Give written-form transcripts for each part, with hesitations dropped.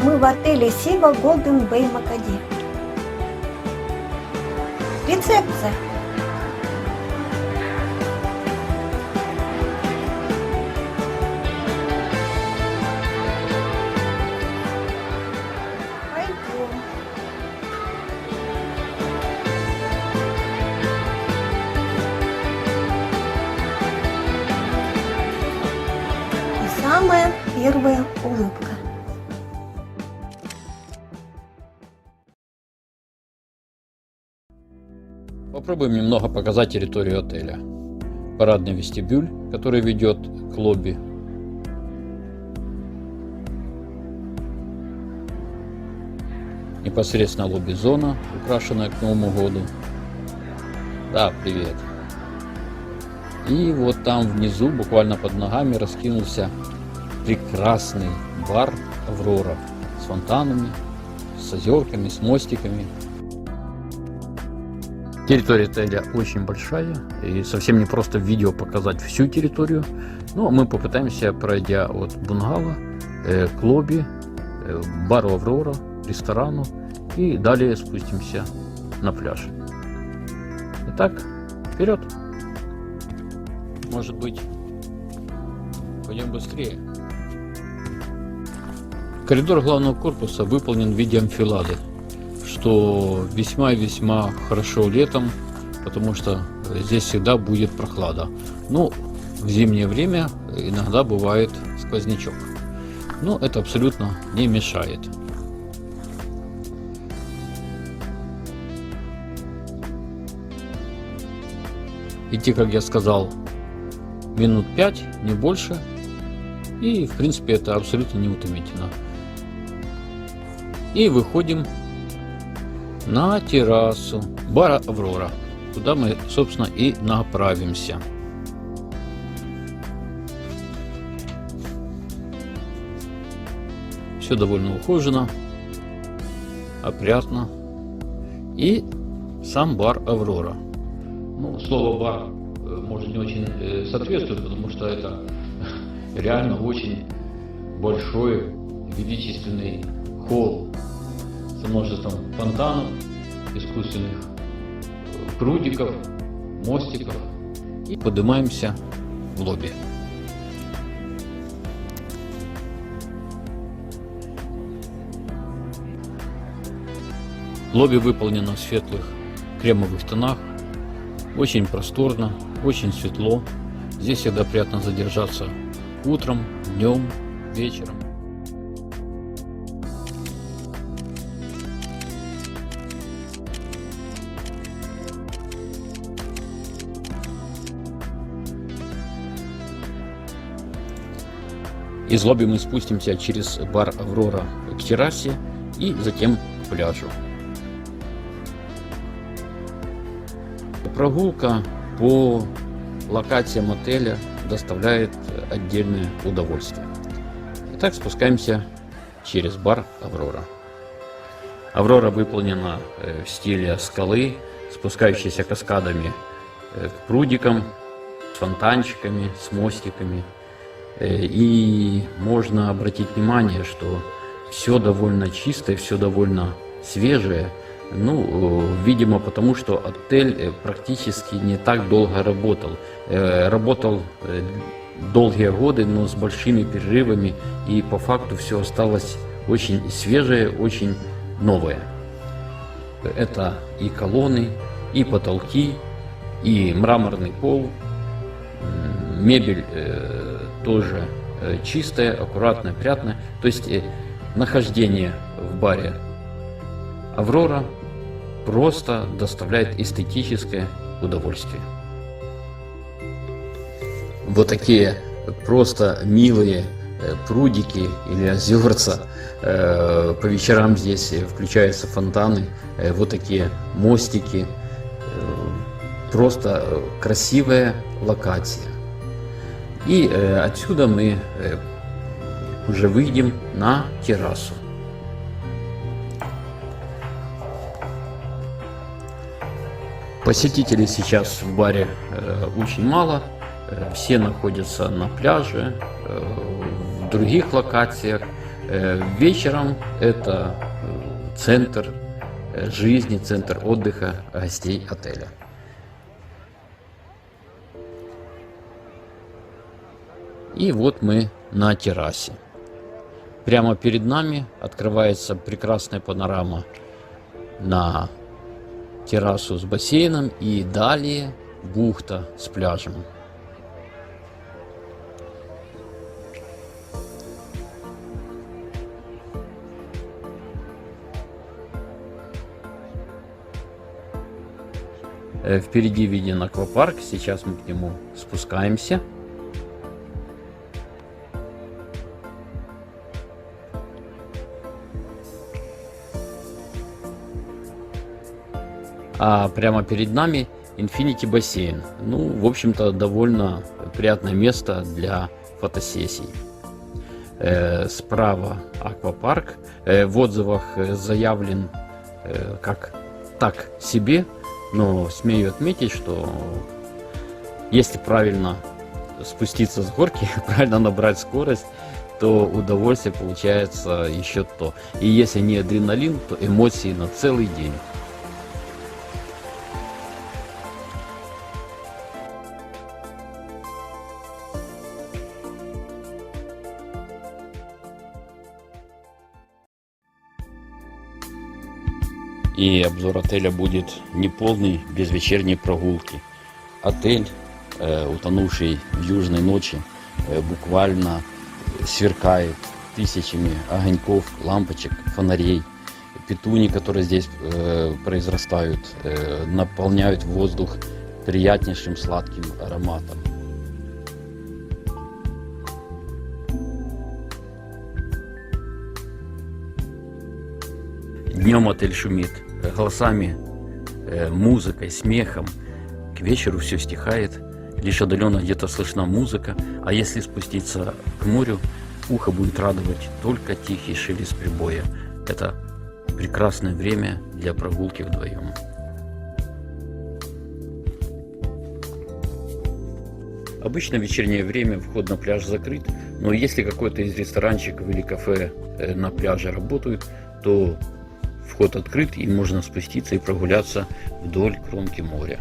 мы в отеле Сива Голден Бэй Макади. Рецепция. Пойдем. И самая первая улыбка. Попробуем немного показать территорию отеля. Парадный вестибюль, который ведет к лобби. Непосредственно лобби-зона, украшенная к Новому году. Да, привет. И вот там внизу, буквально под ногами, раскинулся прекрасный бар «Аврора» с фонтанами, с озерками, с мостиками. Территория отеля очень большая, и совсем не просто в видео показать всю территорию, но мы попытаемся, пройдя от бунгало к лобби, бару «Аврора», ресторану, и далее спустимся на пляж. Итак, вперед! Может быть, пойдем быстрее. Коридор главного корпуса выполнен в виде анфилады, что весьма и весьма хорошо летом, потому что здесь всегда будет прохлада. Ну, в зимнее время иногда бывает сквознячок, но это абсолютно не мешает. Идти, как я сказал, минут 5, не больше, и в принципе это абсолютно не утомительно. И выходим на террасу бара «Аврора», куда мы, собственно, и направимся. Все довольно ухожено, опрятно. И сам бар «Аврора». Ну, слово «бар» может не очень соответствует, потому что это реально очень большой величественный холл с множеством фонтанов, искусственных прудиков, мостиков. И поднимаемся в лобби. Лобби выполнено в светлых кремовых тонах. Очень просторно, очень светло. Здесь всегда приятно задержаться утром, днем, вечером. Из лобби мы спустимся через бар «Аврора» к террасе и затем к пляжу. Прогулка по локациям отеля доставляет отдельное удовольствие. Итак, спускаемся через бар «Аврора». «Аврора» выполнена в стиле скалы, спускающейся каскадами к прудикам, с фонтанчиками, с мостиками. И можно обратить внимание, что все довольно чистое, все довольно свежее. Ну, видимо, потому что отель практически не так долго работал. Работал долгие годы, но с большими перерывами, и по факту все осталось очень свежее, очень новое. Это и колонны, и потолки, и мраморный пол, мебель тоже чистая, аккуратная, опрятная. То есть нахождение в баре «Аврора» просто доставляет эстетическое удовольствие. Вот такие просто милые прудики или озерца. По вечерам здесь включаются фонтаны, вот такие мостики. Просто красивая локация. И отсюда мы уже выйдем на террасу. Посетителей сейчас в баре очень мало, все находятся на пляже, в других локациях, Вечером это центр жизни, центр отдыха гостей отеля. И вот мы на террасе. Прямо перед нами открывается прекрасная панорама на террасу с бассейном и далее бухта с пляжем. Впереди виден аквапарк, сейчас мы к нему спускаемся. А прямо перед нами Infinity бассейн. Ну, в общем-то, довольно приятное место для фотосессий. Справа аквапарк. В отзывах заявлен как так себе, но смею отметить, что если правильно спуститься с горки, правильно набрать скорость, то удовольствие получается еще то. И если не адреналин, то эмоции на целый день. И обзор отеля будет неполный, без вечерней прогулки. Отель, утонувший в южной ночи, буквально сверкает тысячами огоньков, лампочек, фонарей. Петуни, которые здесь произрастают, наполняют воздух приятнейшим сладким ароматом. Днем отель шумит голосами, музыкой, смехом. К вечеру все стихает, лишь отдаленно где-то слышна музыка, а если спуститься к морю, ухо будет радовать только тихий шелест прибоя. Это прекрасное время для прогулки вдвоем. Обычно в вечернее время вход на пляж закрыт, но если какой-то из ресторанчиков или кафе на пляже работают, то вход открыт и можно спуститься и прогуляться вдоль кромки моря.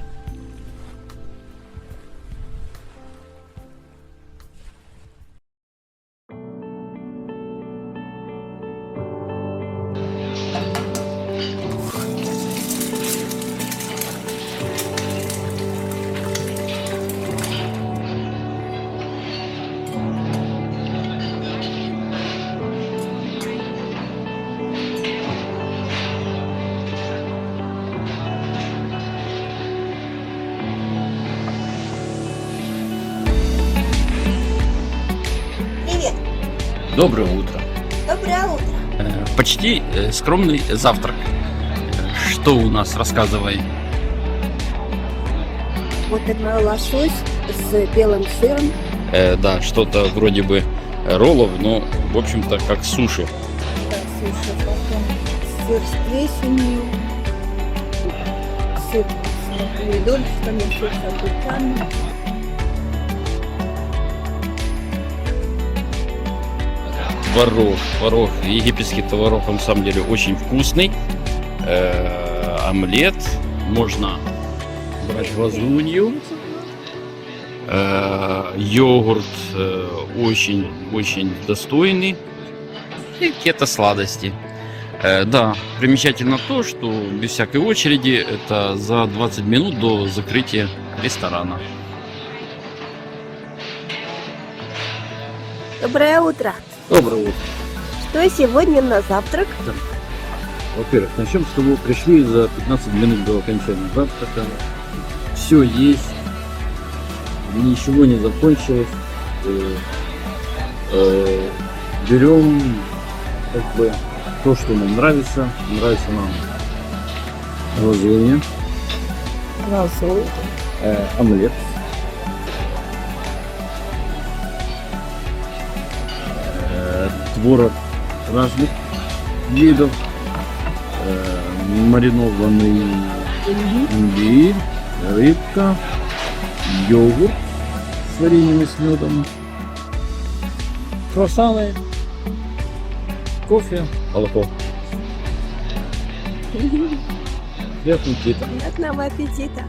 Привет. Доброе утро. Доброе утро. Почти скромный завтрак. Что у нас, рассказывай. Вот это лосось с белым сыром. Да, что-то вроде бы роллов, но в общем-то как суши. Да, суши, потом сыр с плесенью, сыр с помидорчиками, сыр с огурцами. Творог, египетский творог, он на самом деле очень вкусный. Омлет, можно брать глазунью. Йогурт очень достойный. И какие-то сладости. Да, примечательно то, что без всякой очереди, это за 20 минут до закрытия ресторана. Доброе утро. Доброе утро. Что сегодня на завтрак? Во-первых, начнем с того, пришли за 15 минут до окончания завтрака. Все есть, ничего не закончилось. Берем как бы то, что нам нравится. Нравится нам глазунья, омлет, творог разных видов, маринованный имбирь, рыбка, йогурт с вареньем и с медом, круассаны кофе, молоко. Приятного аппетита. Приятного аппетита.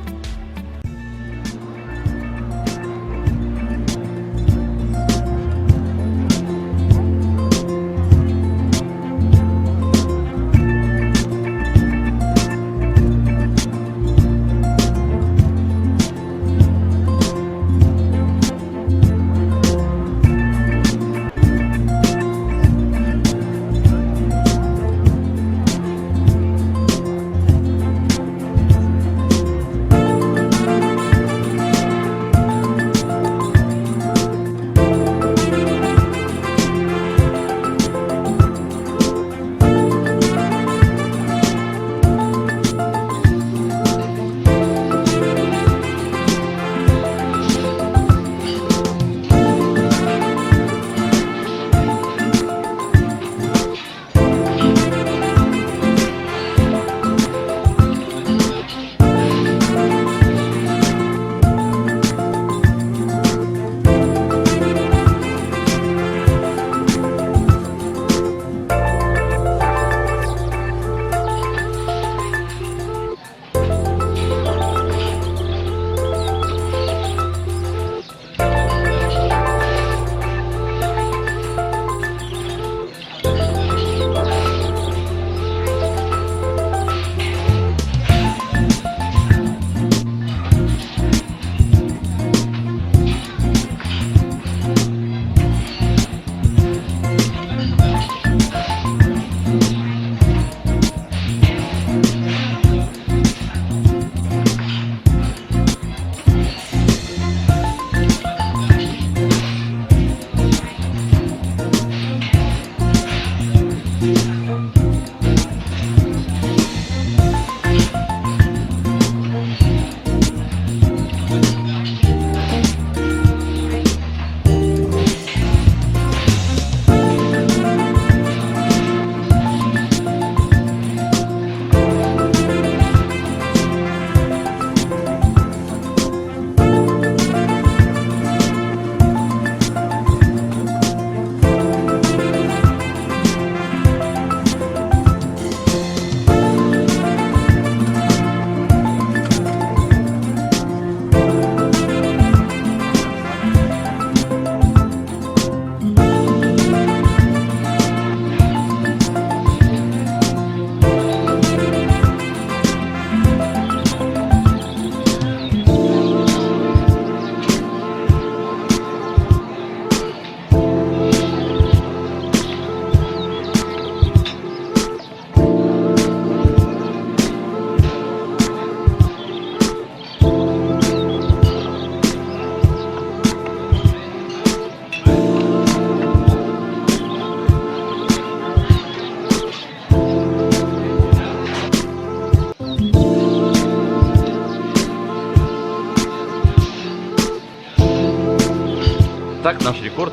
Так, наш рекорд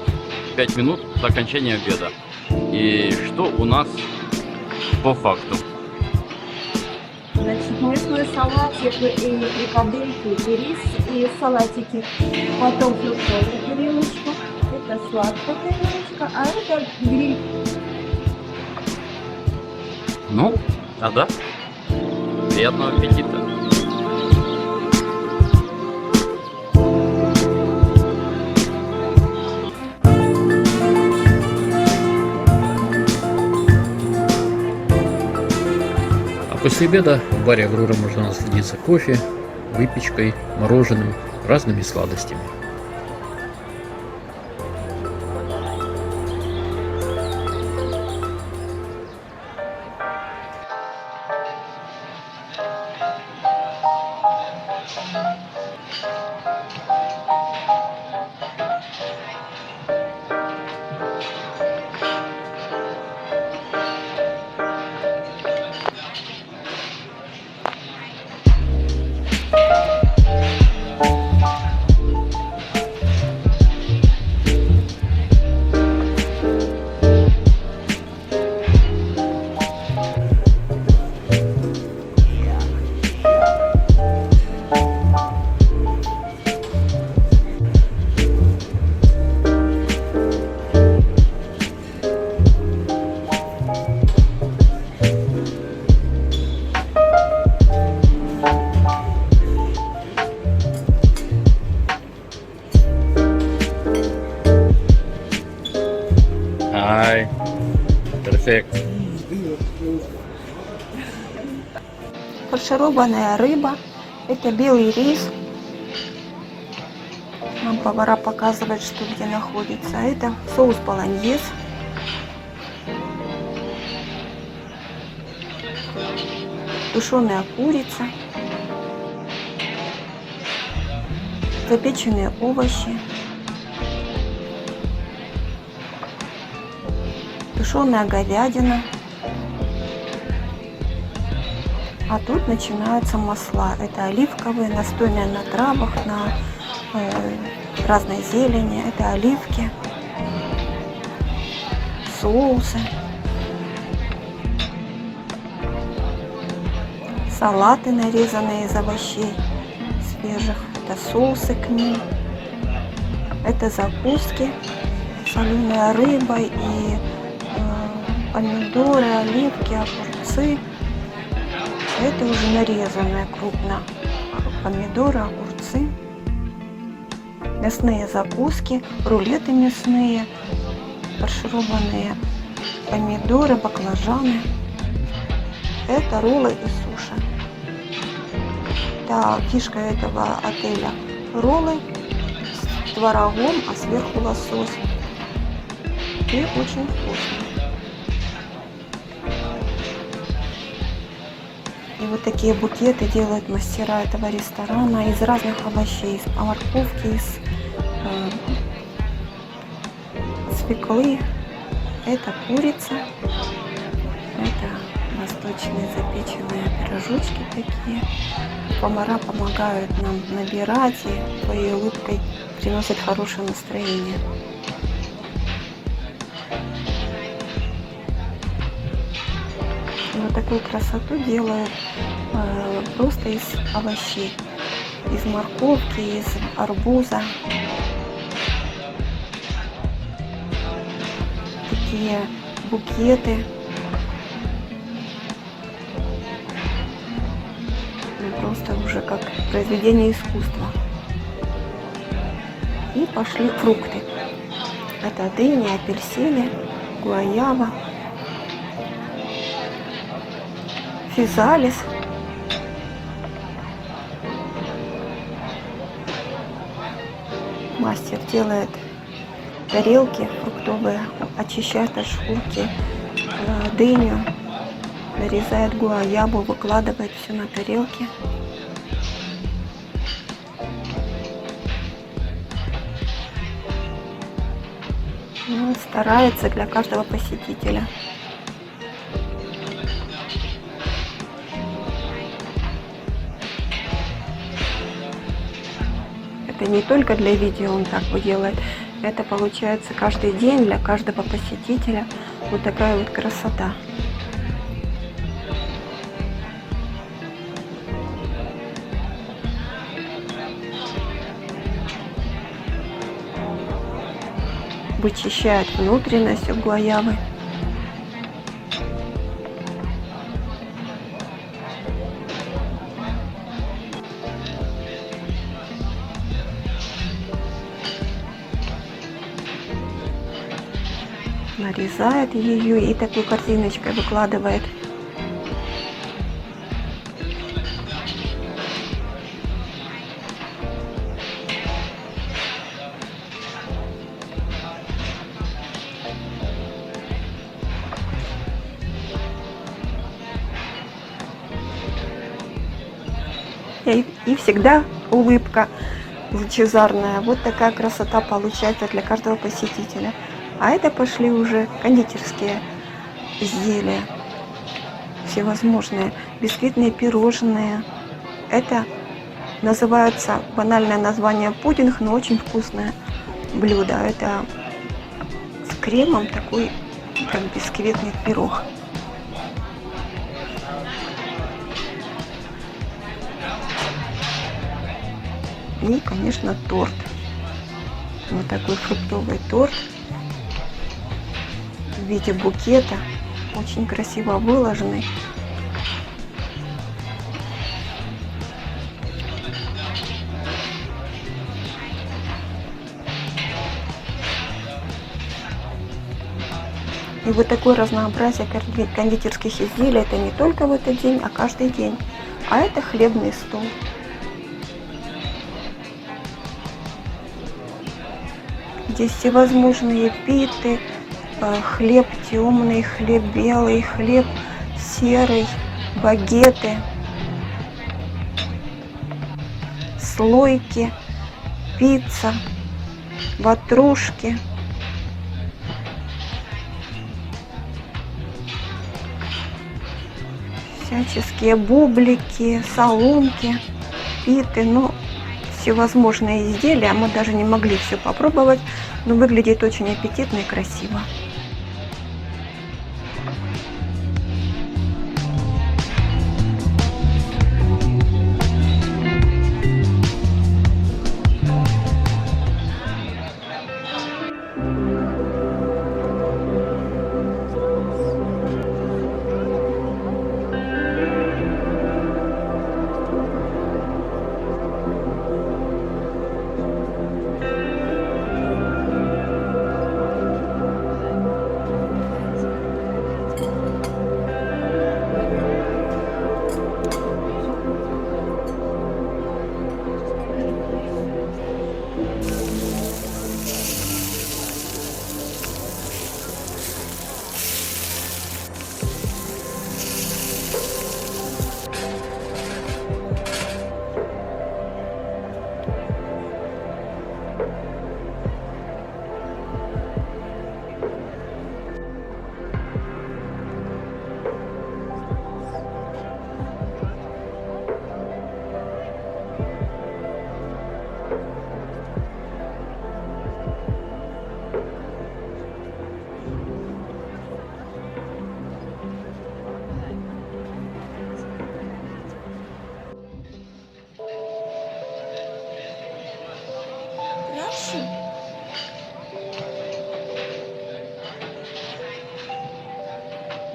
5 минут до окончания обеда. И что у нас по факту? Значит, мясной салатик и фрикадельки, и рис, и салатики. Потом фруктовая тарелочка. Это сладкая тарелочка, а это гриль. Ну, а да? Приятного аппетита. А после обеда в баре Аврора можно насладиться кофе, выпечкой, мороженым, разными сладостями. Ай, перфект. Фаршированная рыба. Это белый рис. Нам повара показывают, что где находится. Это соус болоньез. Тушеная курица. Запеченные овощи. Тушеная говядина. А тут начинаются масла. Это оливковые, настойные на травах, на разной зелени. Это оливки, соусы, салаты, нарезанные из овощей свежих. Это соусы к ним. Это закуски, соленая рыба и помидоры, оливки, огурцы. Это уже нарезанное крупно. Помидоры, огурцы. Мясные закуски, рулеты мясные, фаршированные помидоры, баклажаны. Это роллы и суши. Да, фишка этого отеля — роллы с творогом, а сверху лосось. И очень вкусно. И вот такие букеты делают мастера этого ресторана из разных овощей, из морковки, из свеклы. Это курица, это восточные запеченные пирожочки такие. Повара помогают нам набирать и своей улыбкой приносят хорошее настроение. Вот такую красоту делают просто из овощей, из морковки, из арбуза. Такие букеты. Просто уже как произведение искусства. И пошли фрукты. Это дыни, апельсины, гуаява, физалис. Мастер делает тарелки фруктовые, очищает от шкурки дыню, нарезает гуаябу, выкладывает все на тарелки. Ну, старается для каждого посетителя. Это не только для видео он так вот делает, это получается каждый день для каждого посетителя. Вот такая вот красота. Вычищает внутренность от гуаявы. Нарезает ее и такой корзиночкой выкладывает. И всегда улыбка лучезарная. Вот такая красота получается для каждого посетителя. А это пошли уже кондитерские изделия, всевозможные, бисквитные пирожные. Это называется, банальное название пудинг, но очень вкусное блюдо. Это с кремом такой, как бисквитный пирог. И, конечно, торт. Вот такой фруктовый торт в виде букета, очень красиво выложенный. И вот такое разнообразие кондитерских изделий, это не только в этот день, а каждый день. А это хлебный стол. Здесь всевозможные питы, хлеб темный, хлеб белый, хлеб серый, багеты, слойки, пицца, ватрушки. Всяческие бублики, соломки, питы, ну, всевозможные изделия. Мы даже не могли все попробовать, но выглядит очень аппетитно и красиво.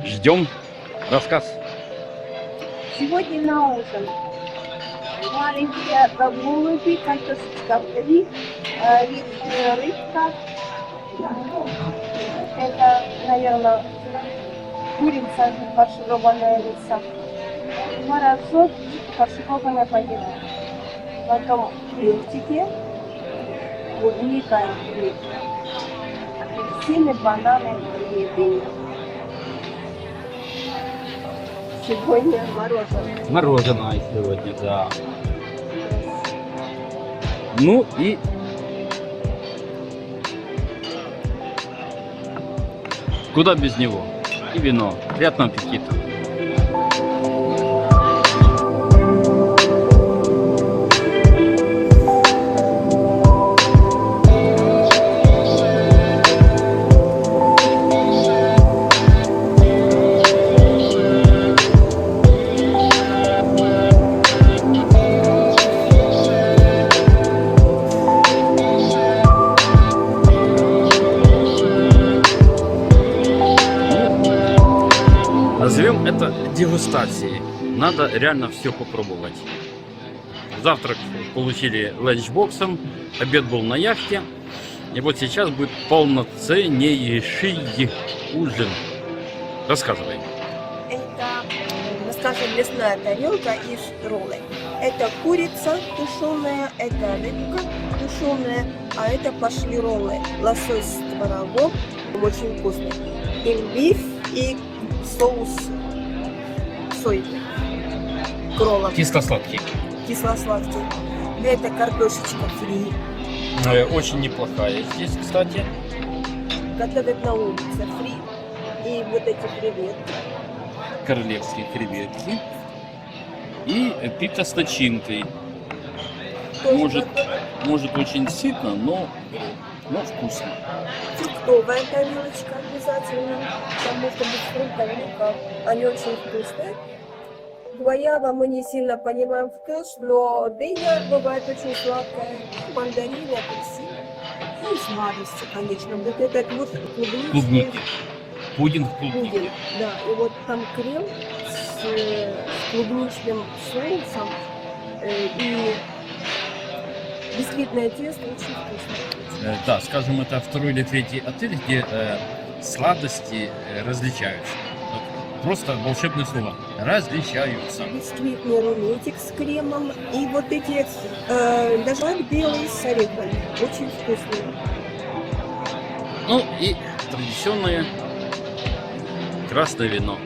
Ждем рассказ. Сегодня на ужин маленькие голуби, картошечка фри, рыбка. Это, наверное, курица фаршированная рыса. Морозок, фаршированная панина. Потом фруктики, клубника и гриб. Апельсины, бананы и дыни. Сегодня мороженое. Мороженое сегодня, да. Ну и куда без него? И вино. Приятного аппетита. Назовем это дегустацией. Надо реально все попробовать. Завтрак получили ланчбоксом, обед был на яхте. И вот сейчас будет полноценнейший ужин. Рассказывай. Это, скажем, мясная тарелка из роллы. Это курица тушеная, это рыбка тушеная, а это пошли роллы. Лосось с творогом, очень вкусный. Имбирь и соус соевый, кроллов. Кисло-сладкий. Кисло-сладкий. Это картошечка фри. Очень неплохая здесь, кстати. Готовят на улице фри. И вот эти креветки. Королевские креветки. И пита с начинкой. Тоже Может очень сытно, но вкусно. фруктовая тарелочка обязательно, потому что без фруктов никак. Они очень вкусные. Гваява мы не сильно понимаем вкус, но дыня бывает очень сладкая. Мандарины, апельсины. Ну и сладости, конечно. Вот этот вот клубничный Пудинг клубники. пудинг. Да, и вот там крем с клубничным соусом и бисквитное тесто очень вкусно. Да, скажем, это второй или третий отель, где сладости различаются. Вот просто волшебные слова. Различаются. Бисквитный рулетик с кремом и вот эти даже белые с орехами. Очень вкусные. Ну и традиционное красное вино.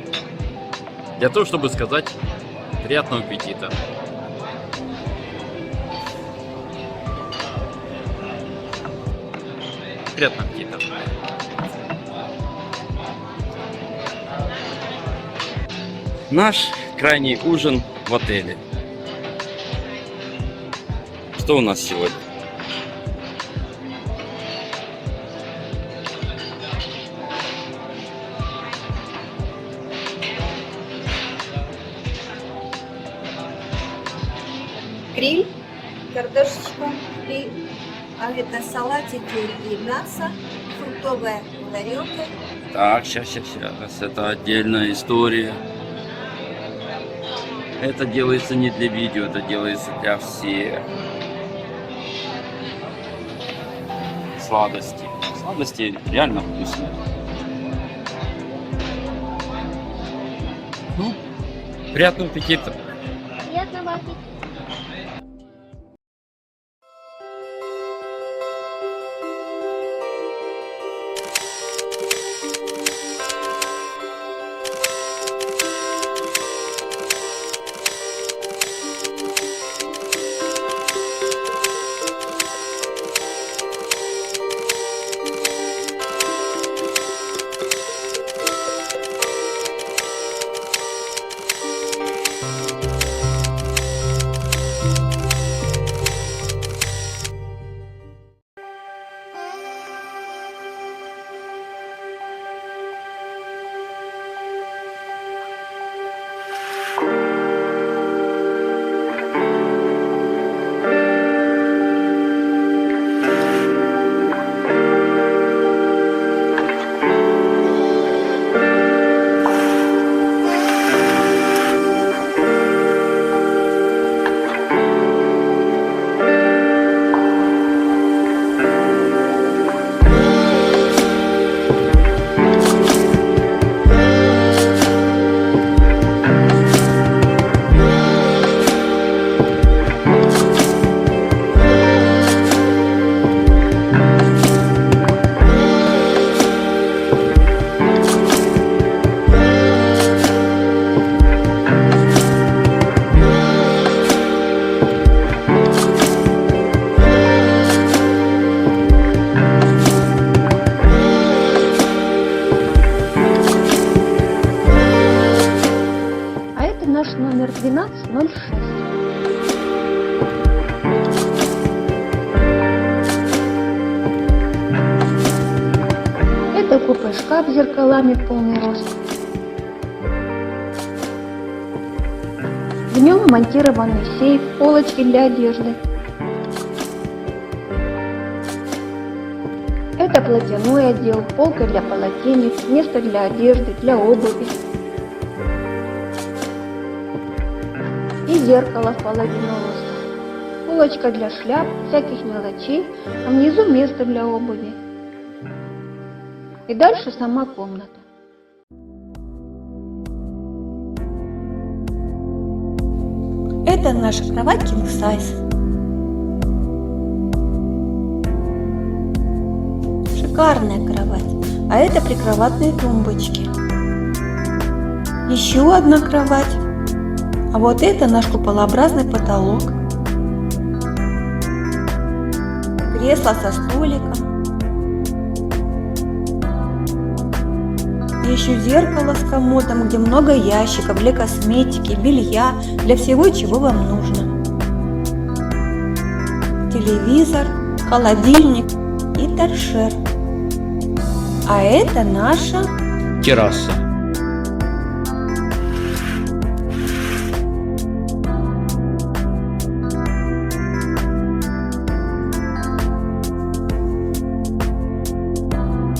Для того, чтобы сказать приятного аппетита. Приятного аппетита. Наш крайний ужин в отеле. Что у нас сегодня? Гриль, картошечка, и это салатики и мясо, фруктовая тарелка. Так, сейчас. Это отдельная история. Это делается не для видео, это делается для всех. Сладости. Сладости реально вкусные. Ну, приятного аппетита. Приятного аппетита. Наш номер 1206. Это купе-шкаф с зеркалами в полный рост. В нем монтированный сейф, полочки для одежды. Это платяной отдел, полка для полотенец, место для одежды, для обуви. И зеркало в половину роста. Полочка для шляп, всяких мелочей, а внизу место для обуви. И дальше сама комната. Это наша кровать King Size. Шикарная кровать. А это прикроватные тумбочки. Еще одна кровать. А вот это наш куполообразный потолок. Кресло со столиком. И еще зеркало с комодом, где много ящиков для косметики, белья, для всего, чего вам нужно. Телевизор, холодильник и торшер. А это наша Терраса.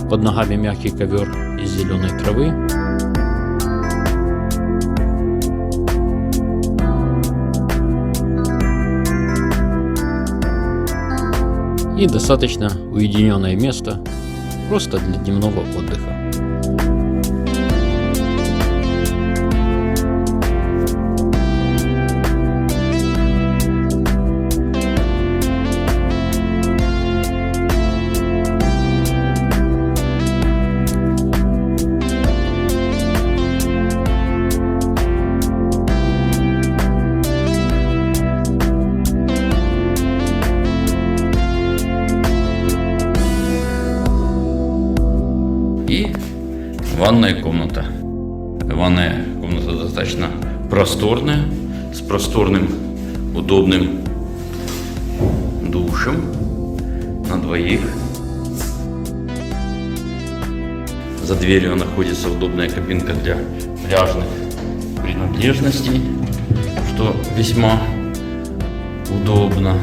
Под ногами мягкий ковер из зеленой травы. И достаточно уединенное место просто для дневного отдыха. И ванная комната. Ванная комната достаточно просторная, с просторным, удобным душем на двоих. За дверью находится удобная кабинка для пляжных принадлежностей, что весьма удобно.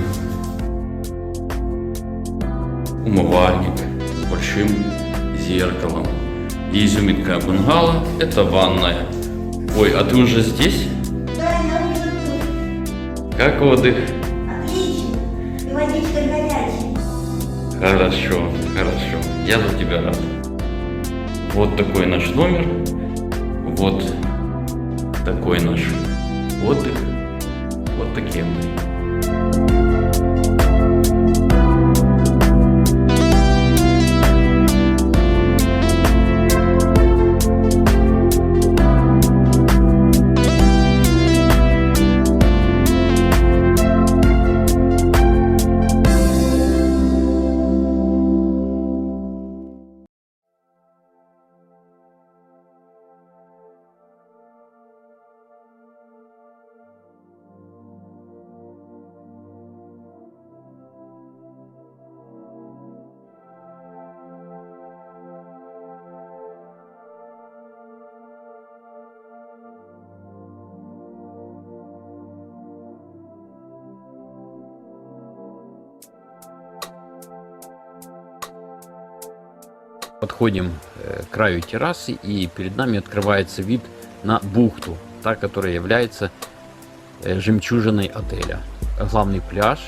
Умывальник с большим зеркалом. И изюминка бунгало — это ванная. Ой, а ты уже здесь? Да, я уже тут. Как отдых? Отлично. И водичка горячая. Хорошо, хорошо. Я за тебя рад. Вот такой наш номер. Вот такой наш отдых. Вот такие мы. Подходим к краю террасы, и перед нами открывается вид на бухту, та, которая является жемчужиной отеля. Главный пляж.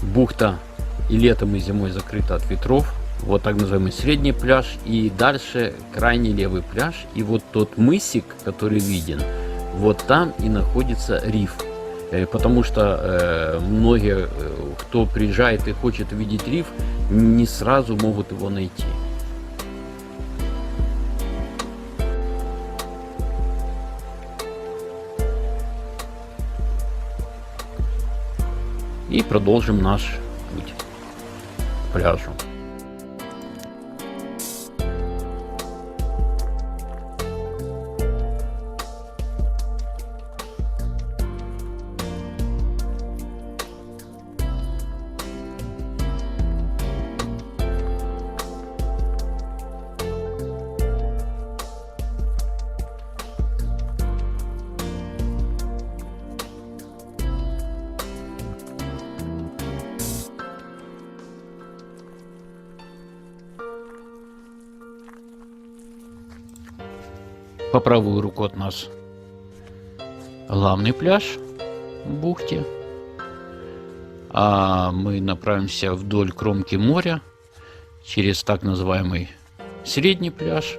Бухта и летом, и зимой закрыта от ветров. Вот так называемый средний пляж. И дальше крайний левый пляж. И вот тот мысик, который виден, вот там и находится риф. Потому что многие, кто приезжает и хочет увидеть риф, не сразу могут его найти. И продолжим наш путь к пляжу. По правую руку от нас главный пляж в бухте, а мы направимся вдоль кромки моря через так называемый средний пляж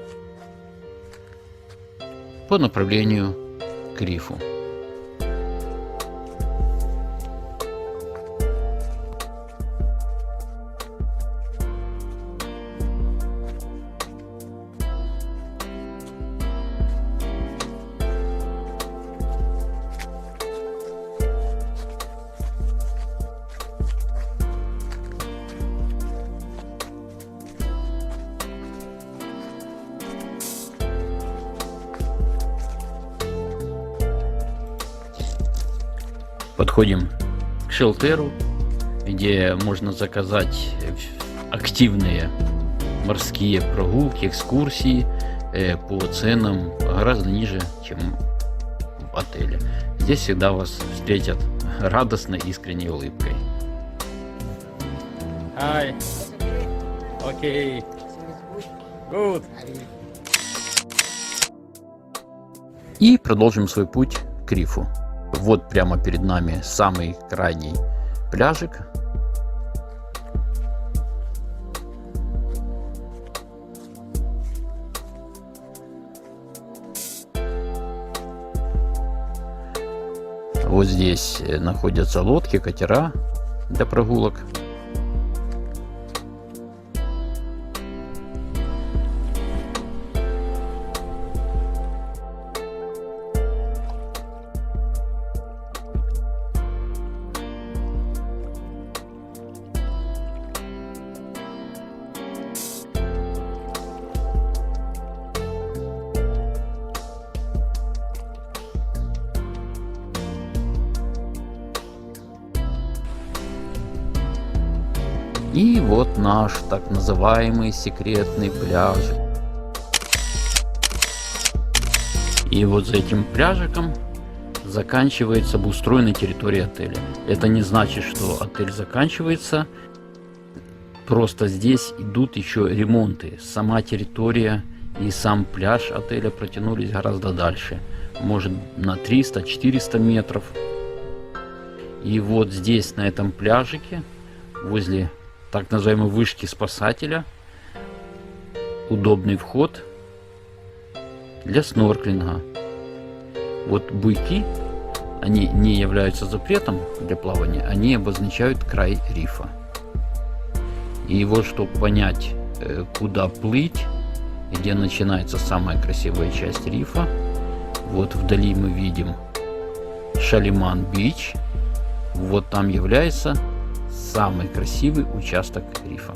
по направлению к рифу. Подходим к шелтеру, где можно заказать активные морские прогулки, экскурсии по ценам гораздо ниже, чем в отеле. Здесь всегда вас встретят радостной, искренней улыбкой. Hi. Okay. Good. И продолжим свой путь к рифу. Вот прямо перед нами самый крайний пляжик. Вот здесь находятся лодки, катера для прогулок. И вот наш так называемый секретный пляж. И вот за этим пляжиком заканчивается обустроенная территория отеля. Это не значит, что отель заканчивается. Просто здесь идут еще ремонты. Сама территория и сам пляж отеля протянулись гораздо дальше. Может на 300-400 метров. И вот здесь, на этом пляжике, возле так называемой вышки спасателя, удобный вход для снорклинга. Вот буйки, они не являются запретом для плавания, они обозначают край рифа. И вот, чтобы понять, куда плыть, где начинается самая красивая часть рифа, вот вдали мы видим Шалиман-Бич, вот там является самый красивый участок рифа.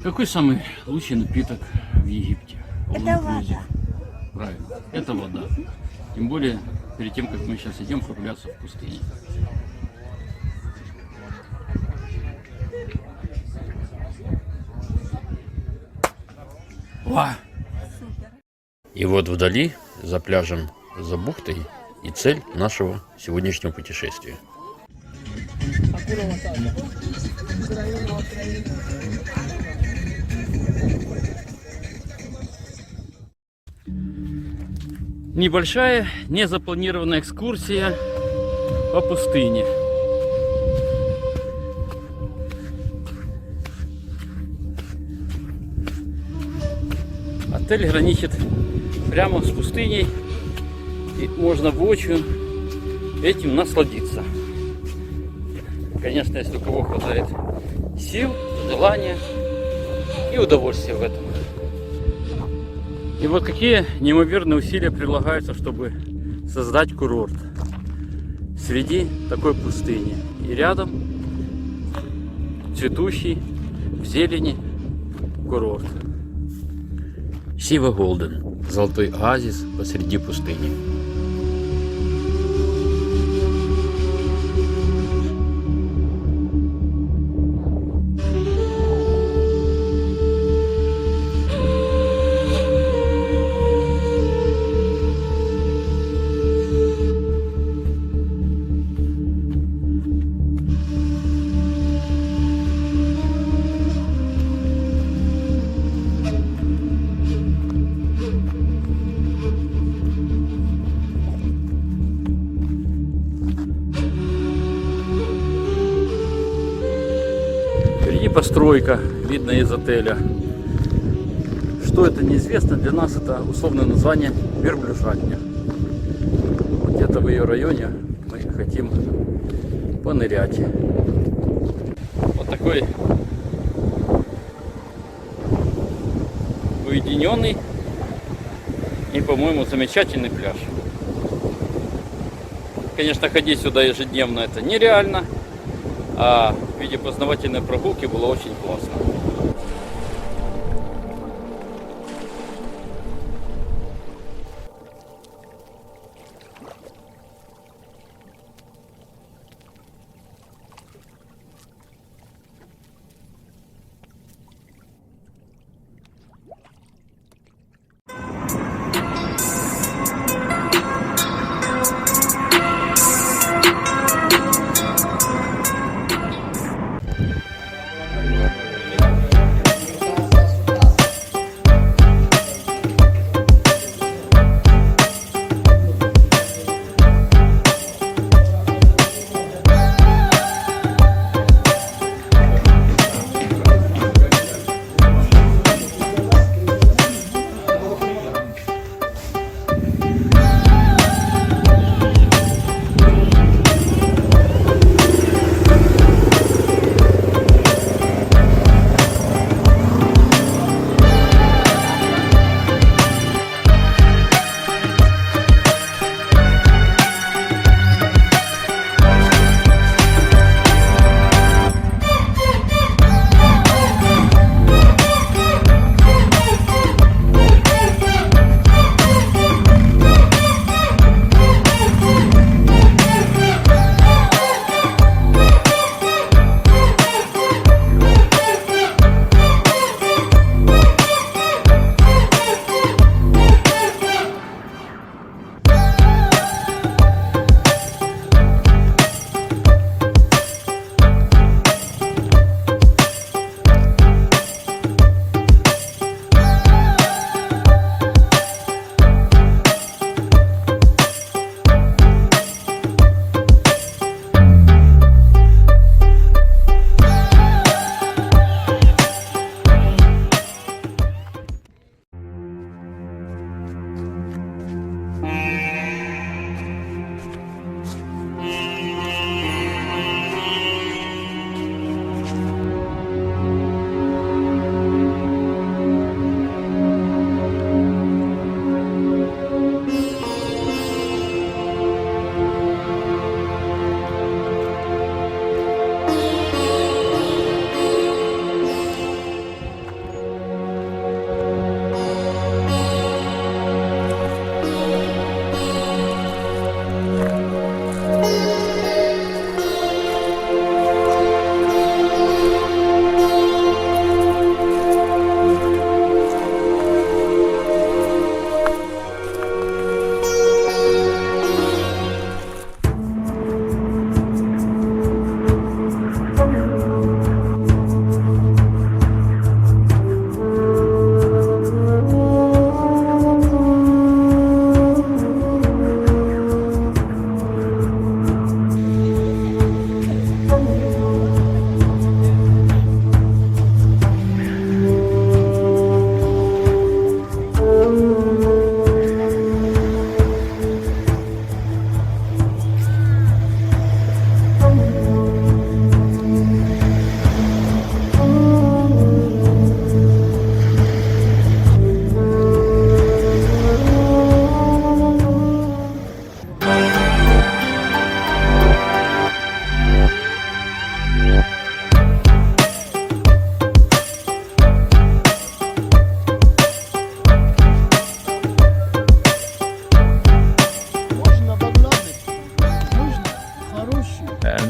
Какой самый лучший напиток в Египте? Это вода. Правильно, это вода. Тем более, перед тем, как мы сейчас идем прогуляться в пустыне. Ва! И вот вдали, за пляжем, за бухтой, и цель нашего сегодняшнего путешествия. Небольшая, незапланированная экскурсия по пустыне. Отель граничит прямо с пустыней, и можно воочию этим насладиться. Конечно, если у кого хватает сил, желания и удовольствия в этом. И вот какие неимоверные усилия прилагаются, чтобы создать курорт среди такой пустыни. И рядом цветущий в зелени курорт. Сива Голден. Золотой оазис посреди пустыни. Впереди постройка, видно из отеля. Что это, неизвестно. Для нас это условное название верблюжатня. Где-то в ее районе мы хотим понырять. Вот такой уединенный и, по-моему, замечательный пляж. Конечно, ходить сюда ежедневно это нереально. А в виде познавательной прогулки было очень классно.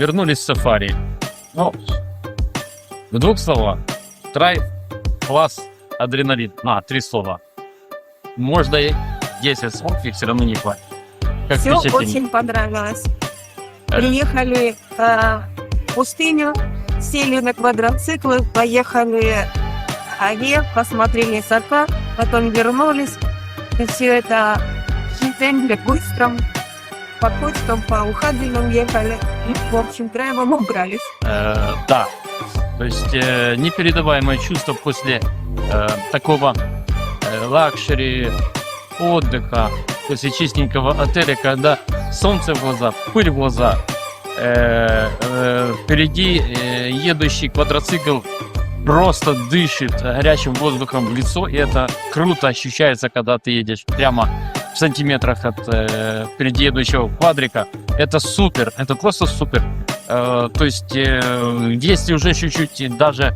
вернулись с сафари. Ну, в двух словах. Драйв, класс, адреналин. 3 слова. Можно и 10 слов, их все равно не хватит. Как Все впечатление? очень понравилось. Приехали в пустыню, сели на квадроциклы, поехали в Аве, посмотрели закат, потом вернулись. И все это в темпе быстром, по кочкам, по ухабельным ехали. В общем, краевом убрались. Да. То есть непередаваемое чувство после такого лакшери, отдыха, после чистенького отеля, когда солнце в глаза, пыль в глаза, впереди едущий квадроцикл просто дышит горячим воздухом в лицо, и это круто ощущается, когда ты едешь прямо в сантиметрах от впереди едущего квадрика. Это супер, это просто супер. То есть, если уже чуть-чуть даже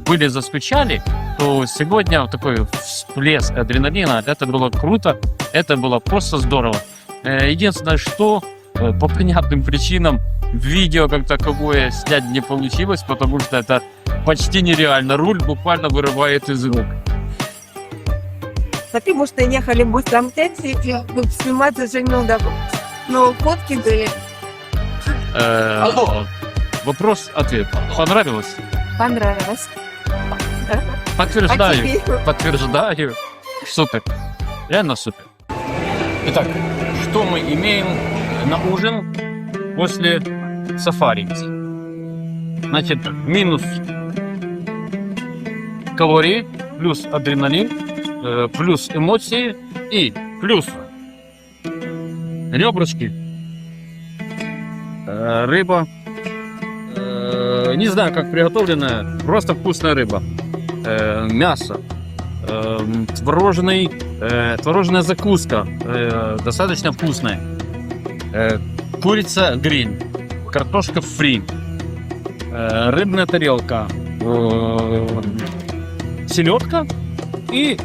были заскучали, то сегодня вот такой всплеск адреналина, это было круто, это было просто здорово. Единственное, что по понятным причинам видео как таковое снять не получилось, потому что это почти нереально. Руль буквально вырывает из рук. Потому что ехали в быстром темпе, и снимать уже неудобно. Но фотки были. Вопрос-ответ. Понравилось? Понравилось. Подтверждаю. А тебе? Подтверждаю. Супер. Реально супер. Итак, что мы имеем на ужин после сафари? Значит, минус калории, плюс адреналин, плюс эмоции и плюс ребрышки, рыба. Не знаю, как приготовленная, просто вкусная рыба. Мясо, творожная закуска, достаточно вкусная. Курица гриль, картошка фри, рыбная тарелка, селедка и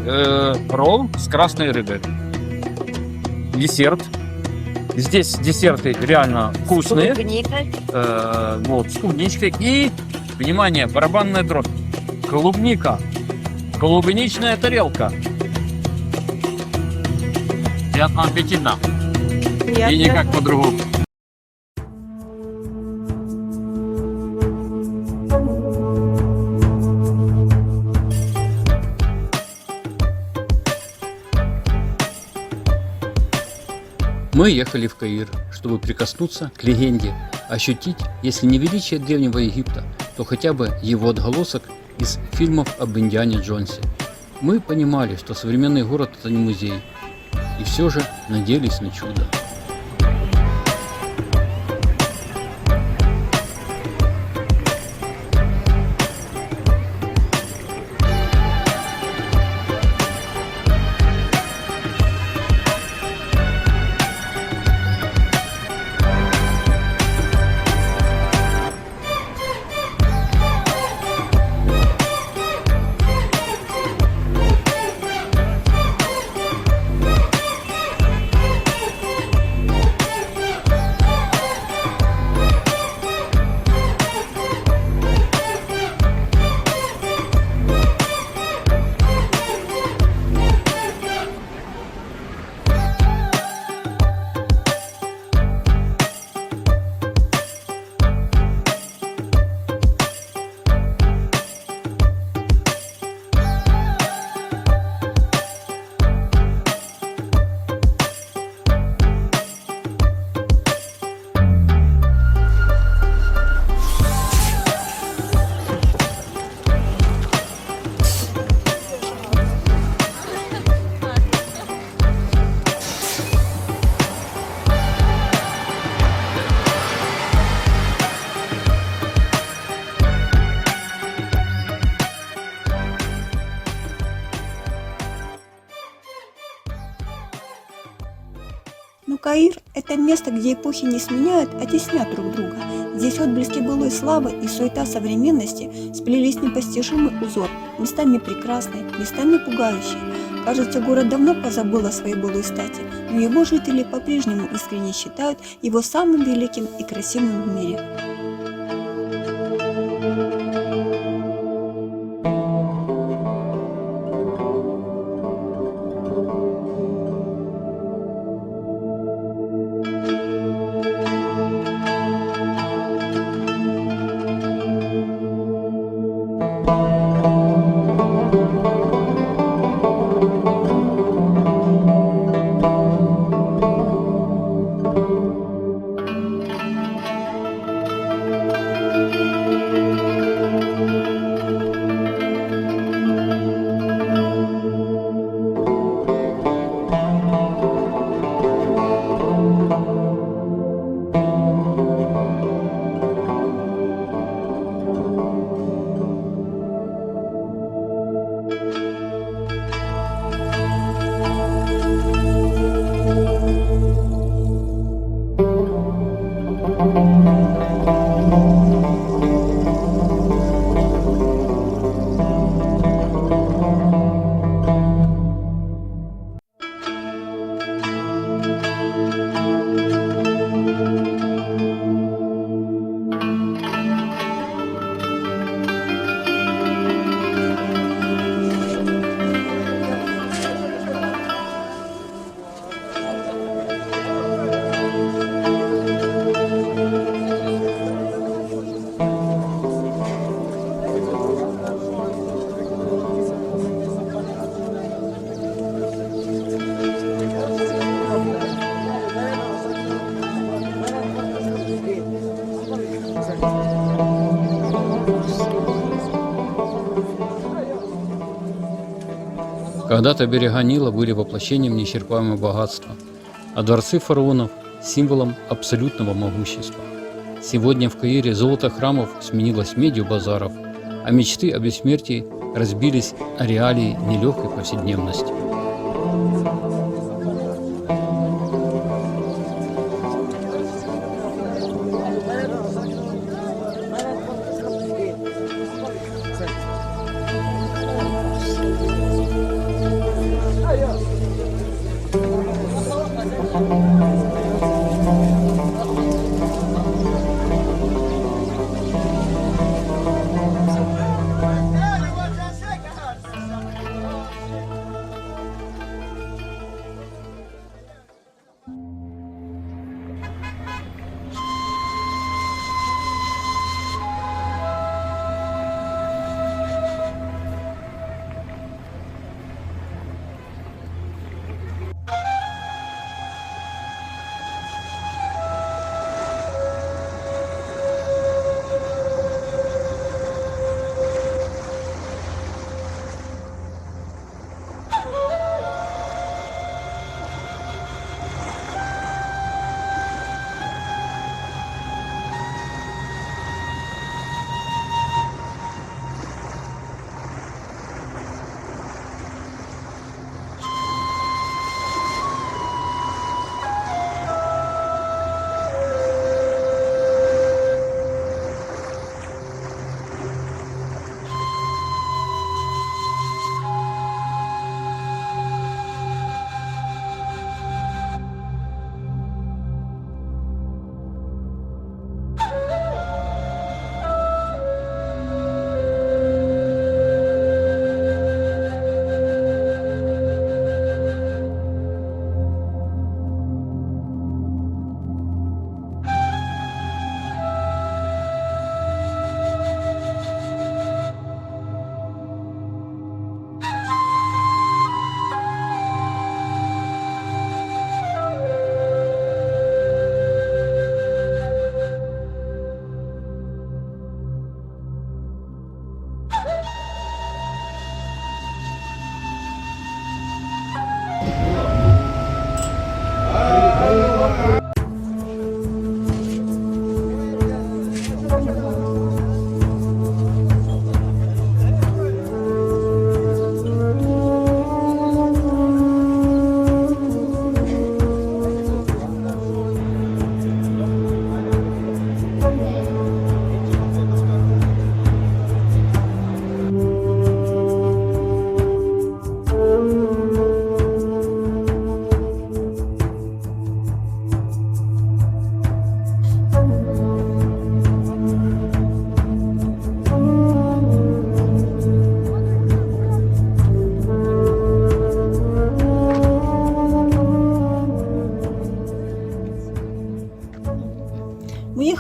ролл с красной рыбой. Десерт. Здесь десерты реально вкусные. Вот, с клубничкой. И, внимание, барабанная дробь. Клубника. Клубничная тарелка. Приятного аппетита. И никак по-другому. Мы ехали в Каир, чтобы прикоснуться к легенде, ощутить, если не величие древнего Египта, то хотя бы его отголосок из фильмов об Индиане Джонсе. Мы понимали, что современный город – это не музей, и все же надеялись на чудо. Но Каир – это место, где эпохи не сменяют, а теснят друг друга. Здесь отблески былой славы и суета современности сплелись в непостижимый узор, местами прекрасный, местами пугающий. Кажется, город давно позабыл о своей былой стати, но его жители по-прежнему искренне считают его самым великим и красивым в мире. Когда-то берега Нила были воплощением неисчерпаемого богатства, а дворцы фараонов – символом абсолютного могущества. Сегодня в Каире золото храмов сменилось медью базаров, а мечты о бессмертии разбились о реалии нелегкой повседневности.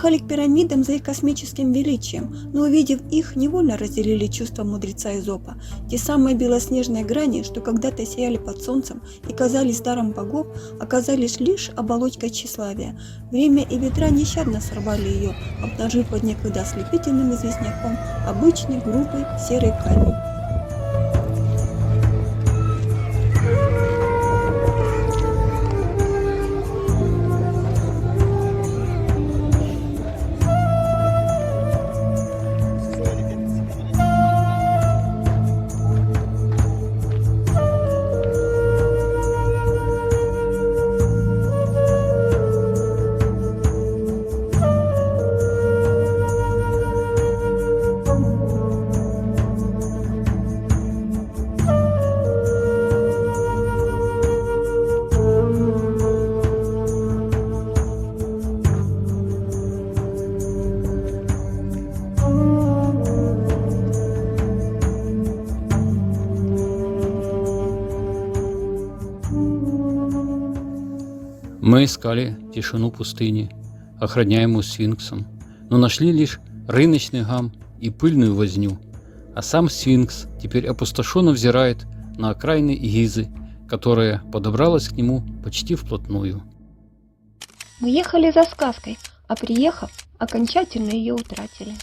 ехали к пирамидам за их космическим величием, но увидев их, невольно разделили чувства мудреца Эзопа. Те самые белоснежные грани, что когда-то сияли под солнцем и казались даром богов, оказались лишь оболочкой тщеславия. Время и ветра нещадно сорвали ее, обнажив под некогда ослепительным известняком обычный грубый серый камень. Мы искали тишину пустыни, охраняемую сфинксом, но нашли лишь рыночный гам и пыльную возню, а сам сфинкс теперь опустошенно взирает на окраины Гизы, которая подобралась к нему почти вплотную. Мы ехали за сказкой, а приехав, окончательно ее утратили.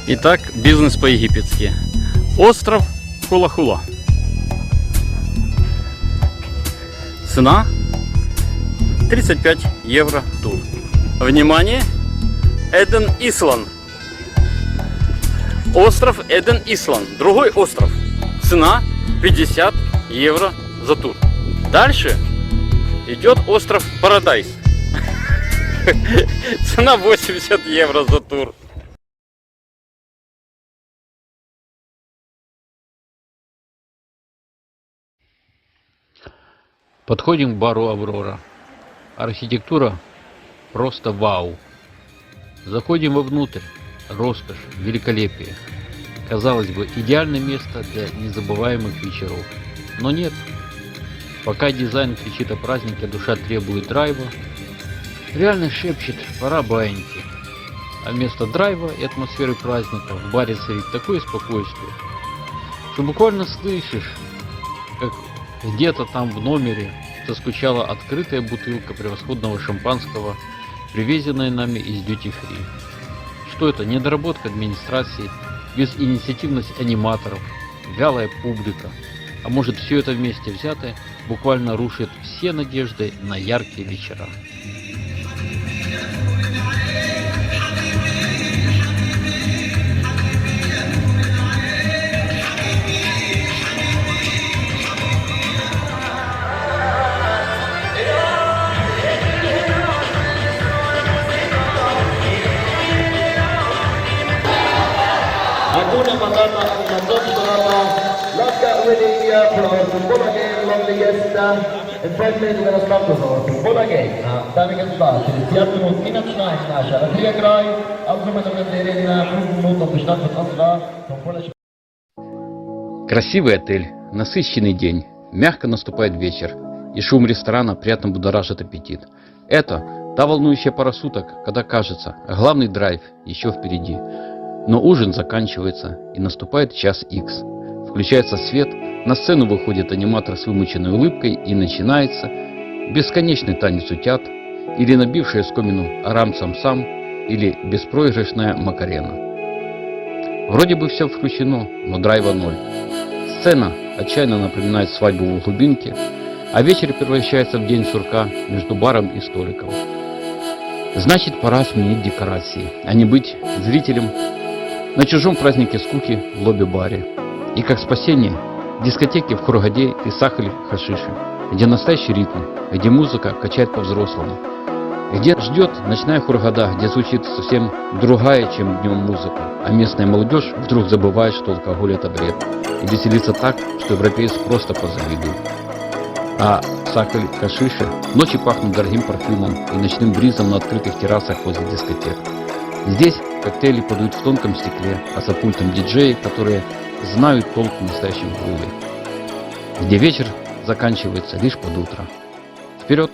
Итак, бизнес по-египетски. Остров Хула-Хула. Цена 35 евро тур. Внимание! Эден Исланд. Остров Эден Исланд. Другой остров. Цена 50 евро за тур. Дальше идет остров Парадайз. Цена 80 евро за тур. Подходим к бару Аврора. Архитектура просто вау. Заходим вовнутрь. Роскошь, великолепие. Казалось бы, идеальное место для незабываемых вечеров. Но нет. Пока дизайн кричит о празднике, душа требует драйва, реальность шепчет «пора баиньки». А вместо драйва и атмосферы праздника в баре царит такое спокойствие, что буквально слышишь, как где-то там в номере заскучала открытая бутылка превосходного шампанского, привезенная нами из Duty Free. Что это? Недоработка администрации, безинициативность аниматоров, вялая публика. А может, все это вместе взятое буквально рушит все надежды на яркие вечера. Hakuna Matata ang Mandoki Torata, Latka Widia for football again, lovely guest, and Fredman with us back to football again. Dami кандидати, сіятиму кіночна і наша. Андрія Грай, Алкумен Андерина, Кругмут, Обштат, Асра, футбола. Красивый отель, насыщенный день, мягко наступает вечер, и шум ресторана приятно будоражит аппетит. Это та волнующая пара суток, когда кажется, главный драйв еще впереди. Но ужин заканчивается, и наступает час Х. Включается свет, на сцену выходит аниматор с вымученной улыбкой, и начинается бесконечный танец утят, или набившая скомину арам-сам-сам, или беспроигрышная Макарена. Вроде бы все включено, но драйва ноль. Сцена отчаянно напоминает свадьбу в глубинке, а вечер превращается в день сурка между баром и столиком. Значит, пора сменить декорации, а не быть зрителем на чужом празднике скуки в лобби-баре. И как спасение, дискотеки в Хургаде и Сахаль-Хашиши, где настоящий ритм, где музыка качает по-взрослому, где ждет ночная Хургада, где звучит совсем другая, чем днем музыка, а местная молодежь вдруг забывает, что алкоголь это бред, и веселится так, что европеец просто позавидует. А в Сахаль-Хашиши ночи пахнут дорогим парфюмом и ночным бризом на открытых террасах возле дискотек. Здесь коктейли подают в тонком стекле, а за пультом диджеи, которые знают толк в настоящем клубе, где вечер заканчивается лишь под утро. Вперед!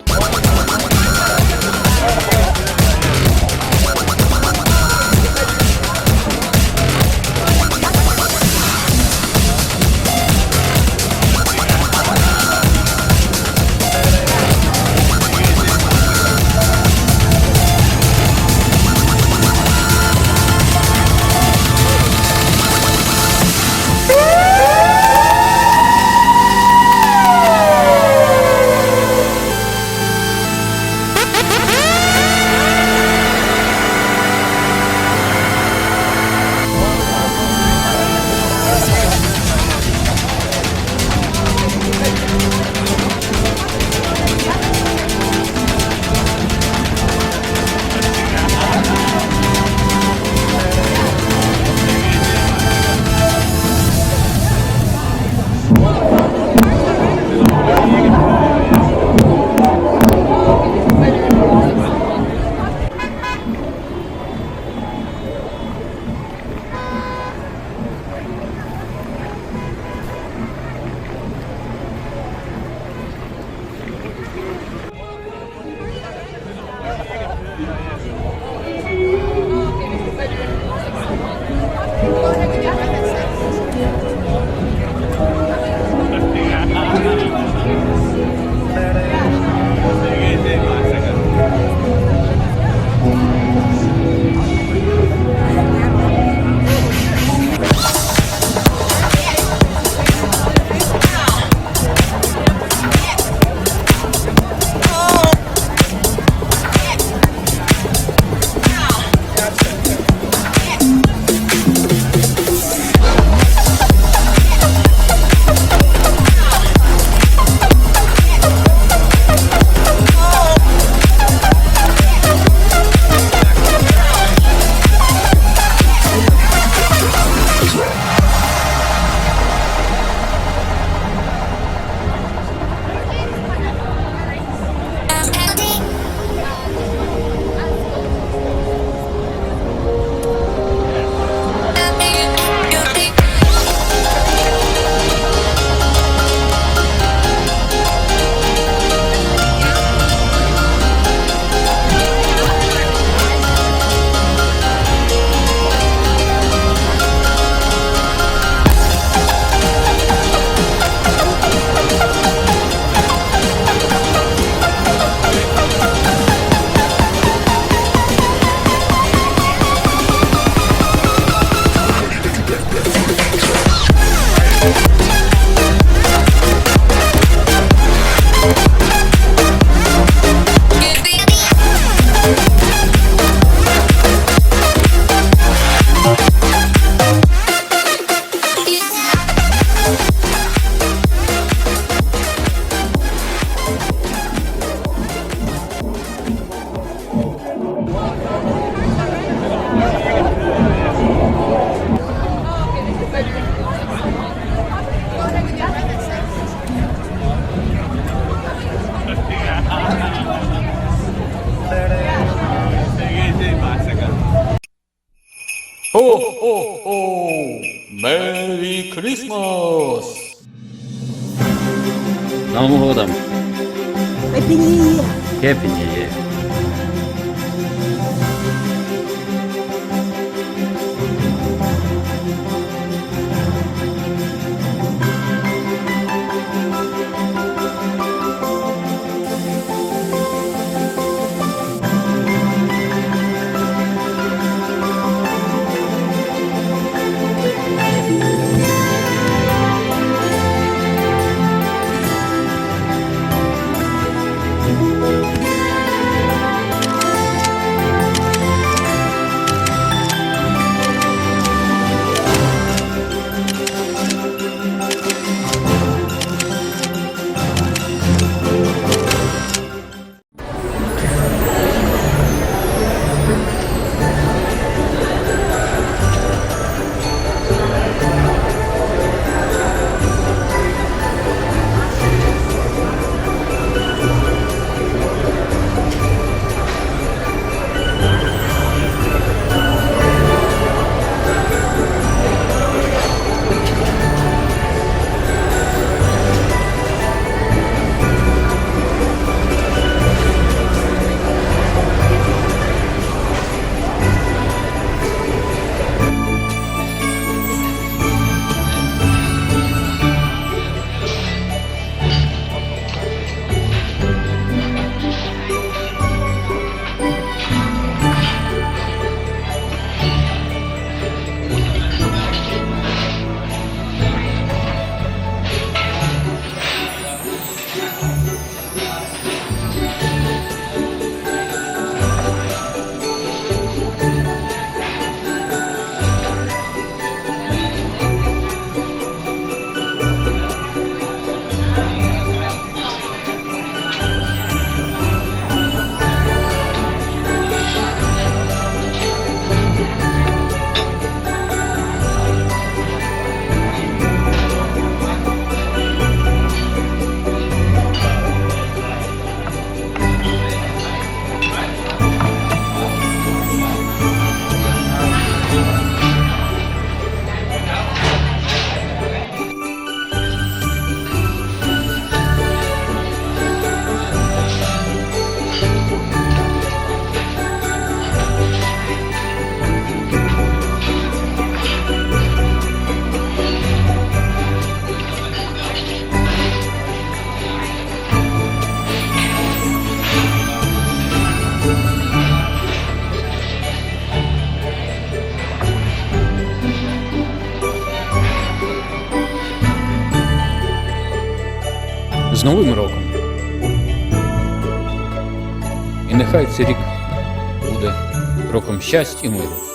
Merry Christmas! С Новым годом! Happy New Year! З Новим роком! І нехай цей рік буде роком щастя і миру.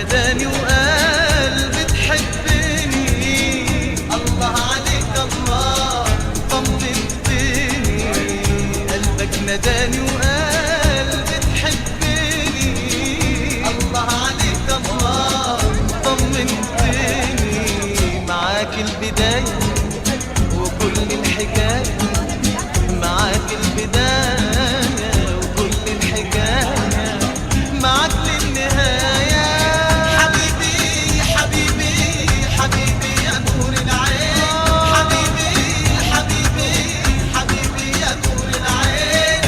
ناداني وقال بتحبني، الله عليك الله طمنتني. قلبك ناداني وقال بتحبني، الله عليك الله طمنتني. معاك البداية وكل الحكاية، معاك البداية وكل الحكاية، معاك للنهاية. حبيبي حبيبي حبيبي يا نور العين، حبيبي حبيبي حبيبي يا نور العين.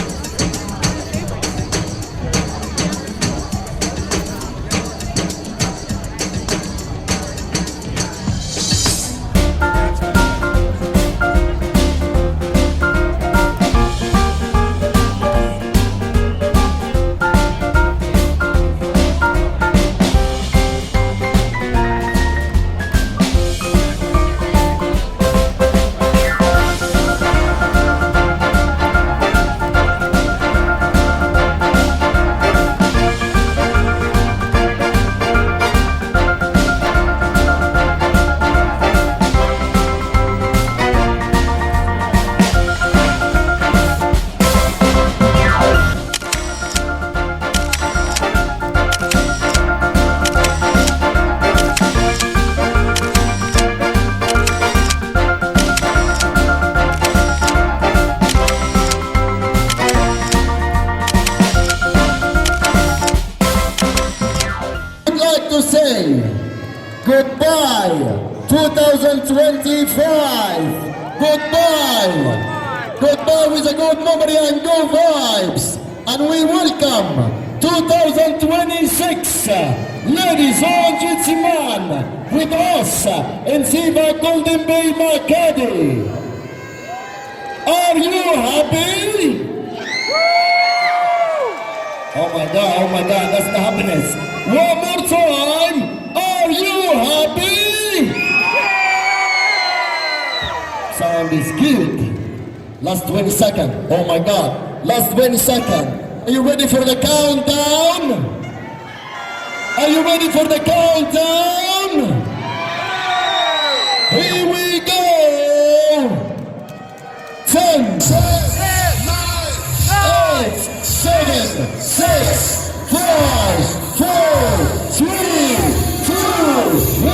I'd like to say goodbye 2025. Goodbye. Goodbye with a good memory and good vibes. And we welcome 2026. Ladies and gentlemen, with us in Ziva Golden Bay Makati. Are you happy? Oh my God, that's the happiness. One more time. Are you happy? Sound is good. Last 20 seconds. Oh my God. Last 20 seconds. Are you ready for the countdown? Are you ready for the countdown? Here we go. 10, 9, 8, 7, 6, 5, 4, 3, 2, 1.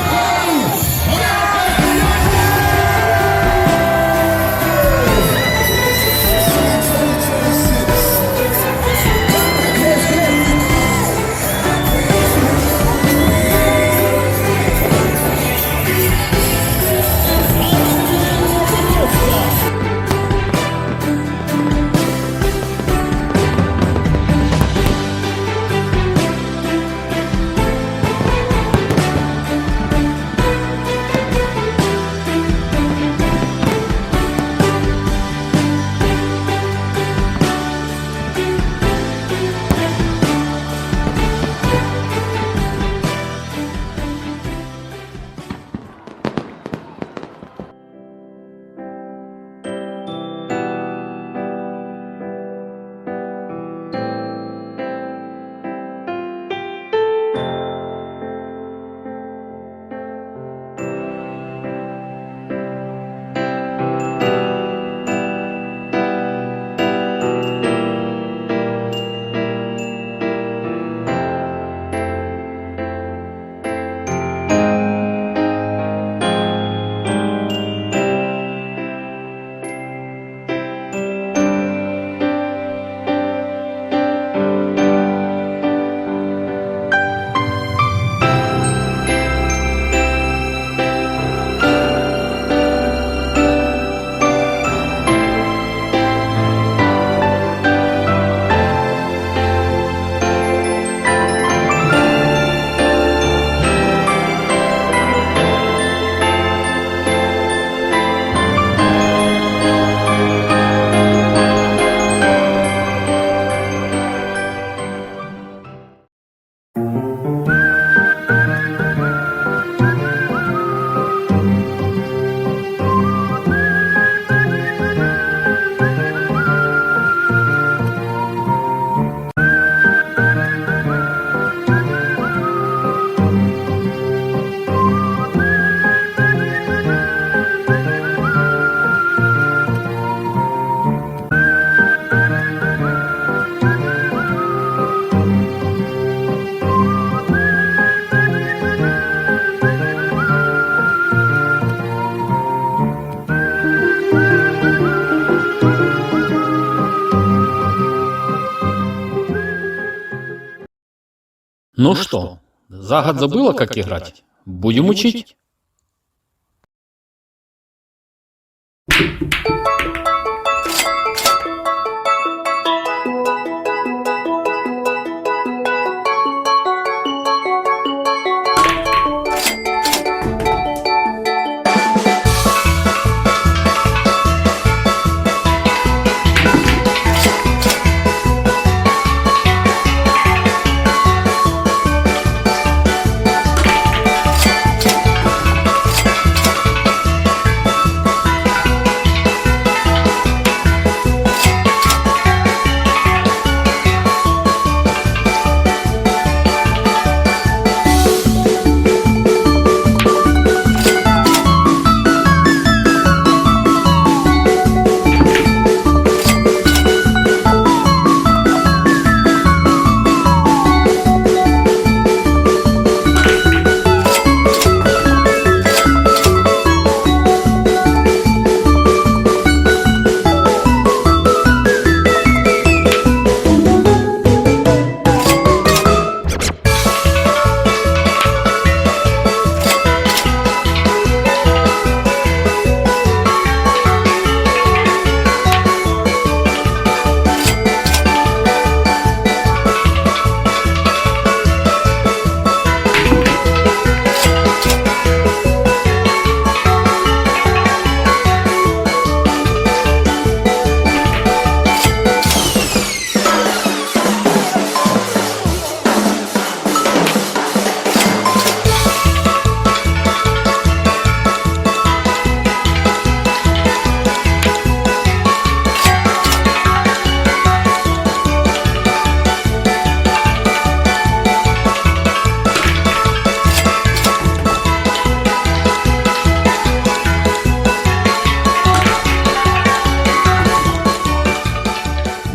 Ну что, за год забыла, как играть? Будем учить?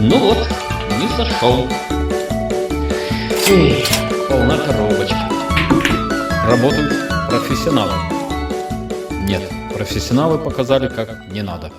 Ну вот, не сошел. Эх, полна коробочка. Работают профессионалы. Нет, профессионалы показали, как не надо.